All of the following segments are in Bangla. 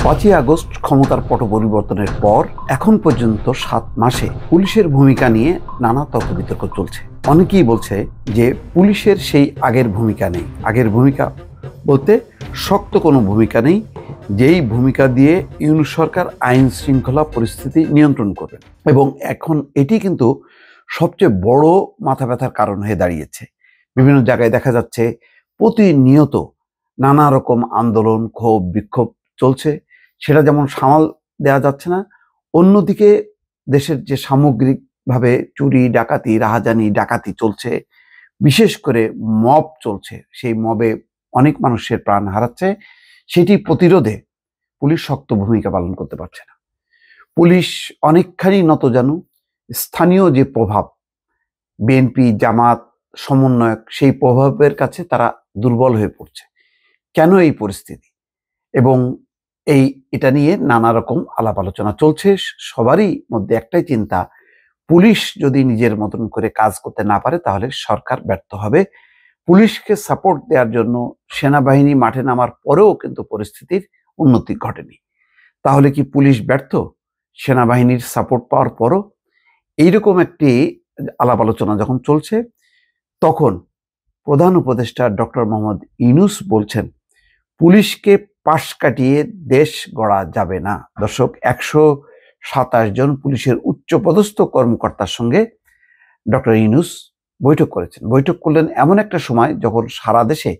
5ই আগস্ট ক্ষমতার পট পরিবর্তনের পর এখন পর্যন্ত 7 মাসে পুলিশের ভূমিকা নিয়ে নানা তর্ক বিতর্ক চলছে। অনেকেই বলছে যে পুলিশের সেই আগের ভূমিকা নেই। আগের ভূমিকা বলতে শক্ত কোনো ভূমিকা নেই, যেই ভূমিকা দিয়ে ইউনূস সরকার আইন শৃঙ্খলা পরিস্থিতি নিয়ন্ত্রণ করবেন। এবং এখন এটি কিন্তু সবচেয়ে বড় মাথা ব্যথার কারণ হয়ে দাঁড়িয়েছে। বিভিন্ন জায়গায় দেখা যাচ্ছে প্রতিনিয়ত নানা রকম আন্দোলন, ক্ষোভ, বিক্ষোভ চলছে। সেটা যেমন সামাল দেওয়া যাচ্ছে না, অন্যদিকে দেশের যে সামগ্রিকভাবে চুরি, ডাকাতি, রাহাজানি, ডাকাতি চলছে, বিশেষ করে মব চলছে, সেই মবে অনেক মানুষের প্রাণ হারাচ্ছে। সেটি প্রতিরোধে পুলিশ শক্ত ভূমিকা পালন করতে পারছে না। পুলিশ অনেকখানি নতজানু। স্থানীয় যে প্রভাব, বিএনপি, জামাত, সমন্বয়ক, সেই প্রভাবের কাছে তারা দুর্বল হয়ে পড়ছে। কেন এই পরিস্থিতি? এবং এটা নিয়ে নানা রকম আলাপ আলোচনা চলছে। সবারই মধ্যে একটাই চিন্তা, পুলিশ যদি নিজের মতন করে কাজ করতে না পারে তাহলে সরকার ব্যর্থ হবে। পুলিশকে সাপোর্ট দেওয়ার জন্য সেনাবাহিনী মাঠে নামার পরেও কিন্তু পরিস্থিতির উন্নতি ঘটেনি। তাহলে কি পুলিশ ব্যর্থ সেনাবাহিনীর সাপোর্ট পাওয়ার পরও? এইরকম একটি আলাপ আলোচনা যখন চলছে, তখন প্রধান উপদেষ্টা ডক্টর মোহাম্মদ ইউনূস বলছেন, পুলিশকে পাশ কাটিয়ে দেশ গড়া যাবে না। দর্শক, 127 জন পুলিশের উচ্চপদস্থ কর্মকর্তার সঙ্গে ডক্টর ইউনূস বৈঠক করেছেন। বৈঠক করলেন এমন একটা সময় যখন সারা দেশে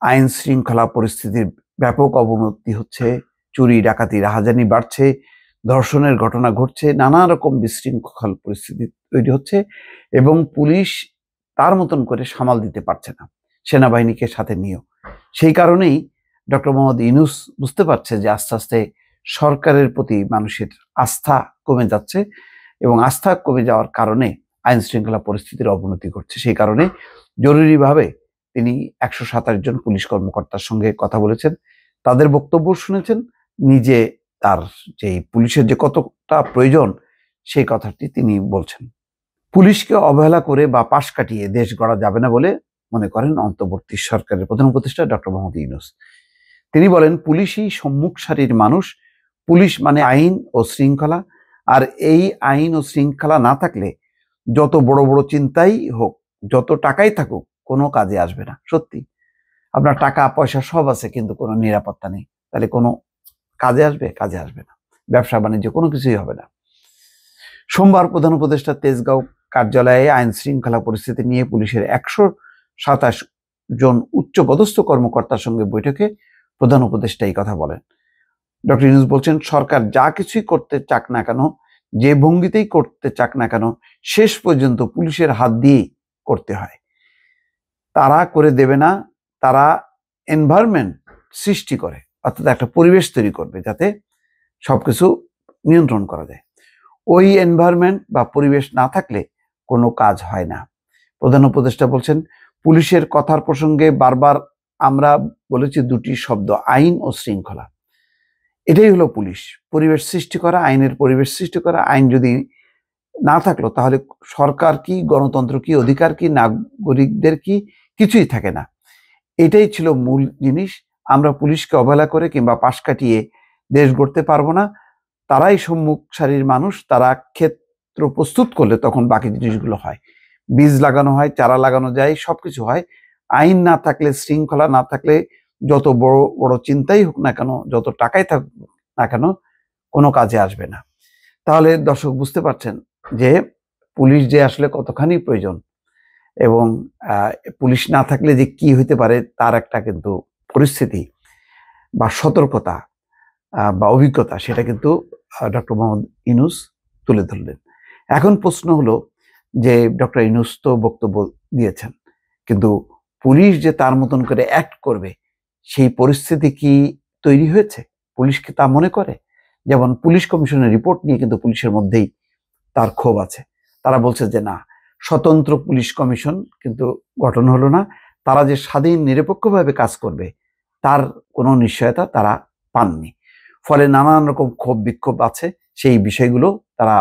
আইন শৃঙ্খলা পরিস্থিতির ব্যাপক অবনতি হচ্ছে, চুরি, ডাকাতি, রাহাজানি বাড়ছে, ধর্ষণের ঘটনা ঘটছে, নানা রকম বিশৃঙ্খল পরিস্থিতি তৈরি হচ্ছে এবং পুলিশ তার মতন করে সামাল দিতে পারছে না, সেনাবাহিনীকে সাথে নিয়েও। সেই কারণেই ডক্টর মোহাম্মদ ইউনূস বুঝতে পারছে যে আস্তে আস্তে সরকারের প্রতি মানুষের আস্থা কমে যাচ্ছে এবং আস্থা কমে যাওয়ার কারণে আইন শৃঙ্খলা পরিস্থিতির অবনতি ঘটছে। সেই কারণে জরুরিভাবে তিনি 127 জন পুলিশ কর্মকর্তার সঙ্গে কথা বলেছেন, তাদের বক্তব্য শুনেছেন, নিজে তার যে পুলিশের যে কতটা প্রয়োজন সেই কথাটি তিনি বলছেন। পুলিশকে অবহেলা করে বা পাশ কাটিয়ে দেশ গড়া যাবে না বলে মনে করেন অন্তর্বর্তী সরকারের প্রধান উপদেষ্টা ডক্টর মোহাম্মদ ইউনূস। তিনি বলেন, পুলিশই সম্মুখ সারির মানুষ, পুলিশ মানে আইন ও শৃঙ্খলা, আর এই আইন ও শৃঙ্খলা না থাকলে যত বড় বড় চিন্তাই হোক, যত টাকাই থাকুক, কোনো কাজে আসবে না। সত্যি, আপনার টাকা পয়সা সব আছে কিন্তু কোনো নিরাপত্তা নেই, তাহলে কোনো কাজে আসবে? কাজে আসবে না। ব্যবসা বাণিজ্য কোনো কিছুই হবে না। সোমবার প্রধান উপদেষ্টা তেজগাঁও কার্যালয়ে আইন শৃঙ্খলা পরিস্থিতি নিয়ে পুলিশের 127 জন উচ্চপদস্থ কর্মকর্তার সঙ্গে বৈঠকে প্রধান উপদেষ্টা এই কথা বলেন। ডক্টর ইউনূস বলছেন, সরকার যা কিছুই করতে চাক না কেন, যে ভঙ্গিতেই করতে চাক না কেন, শেষ পর্যন্ত পুলিশের হাত দিয়েই করতে হয়। তারা করে দেবে না, তারা এনভায়রনমেন্ট সৃষ্টি করে, অর্থাৎ একটা পরিবেশ তৈরি করবে যাতে সবকিছু নিয়ন্ত্রণ করা যায়। ওই এনভায়রনমেন্ট বা পরিবেশ না থাকলে কোনো কাজ হয় না। প্রধান উপদেষ্টা বলছেন, পুলিশের কথার প্রসঙ্গে বারবার আমরা বলেছি দুটি শব্দ, আইন ও শৃঙ্খলা। এটাই হলো পুলিশ, পরিবেশ সৃষ্টি করা, আইনের পরিবেশ সৃষ্টি করা। আইন যদি না থাকলো তাহলে সরকার কি, গণতন্ত্র কি, অধিকার কি, নাগরিকদের কি, কিছুই থাকে না। এটাই ছিল মূল জিনিস। আমরা পুলিশকে অবহেলা করে কিংবা পাশ কাটিয়ে দেশ গড়তে পারবো না। তারাই সম্মুখ সারির মানুষ, তারা ক্ষেত্র প্রস্তুত করলে তখন বাকি জিনিসগুলো হয়, বীজ লাগানো হয়, চারা লাগানো যায়, সবকিছু হয়। আইন না থাকলে, শৃঙ্খলা না থাকলে যত বড় বড় চিন্তাই হোক না কেন, যত টাকাই থাকুক না কেন, কোনো কাজে আসবে না। তাহলে দর্শক বুঝতে পারছেন যে পুলিশ যে আসলে কতখানি প্রয়োজন এবং পুলিশ না থাকলে যে কি হইতে পারে তার একটা কিন্তু পরিস্থিতি বা সতর্কতা বা অভিজ্ঞতা, সেটা কিন্তু ডক্টর মোহাম্মদ ইউনূস তুলে ধরলেন। এখন প্রশ্ন হলো যে ডক্টর ইউনূস তো বক্তব্য দিয়েছেন, কিন্তু পুলিশ যে তার মতন করে অ্যাক্ট করবে সেই পরিস্থিতি কি তৈরি হয়েছে? পুলিশ কি তা মনে করে? যেমন পুলিশ কমিশনের রিপোর্ট নিয়ে কিন্তু পুলিশের মধ্যেই তার ক্ষোভ আছে। তারা বলছে যে না, স্বতন্ত্র পুলিশ কমিশন কিন্তু গঠন হলো না, তারা যে স্বাধীন নিরপেক্ষভাবে কাজ করবে তার কোনো নিশ্চয়তা তারা পাননি। ফলে নানান রকম ক্ষোভ বিক্ষোভ আছে, সেই বিষয়গুলো তারা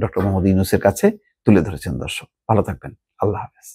ডক্টর মোহাম্মদ ইউনূসের কাছে তুলে ধরেছেন। দর্শক, ভালো থাকবেন। আল্লাহ হাফেজ।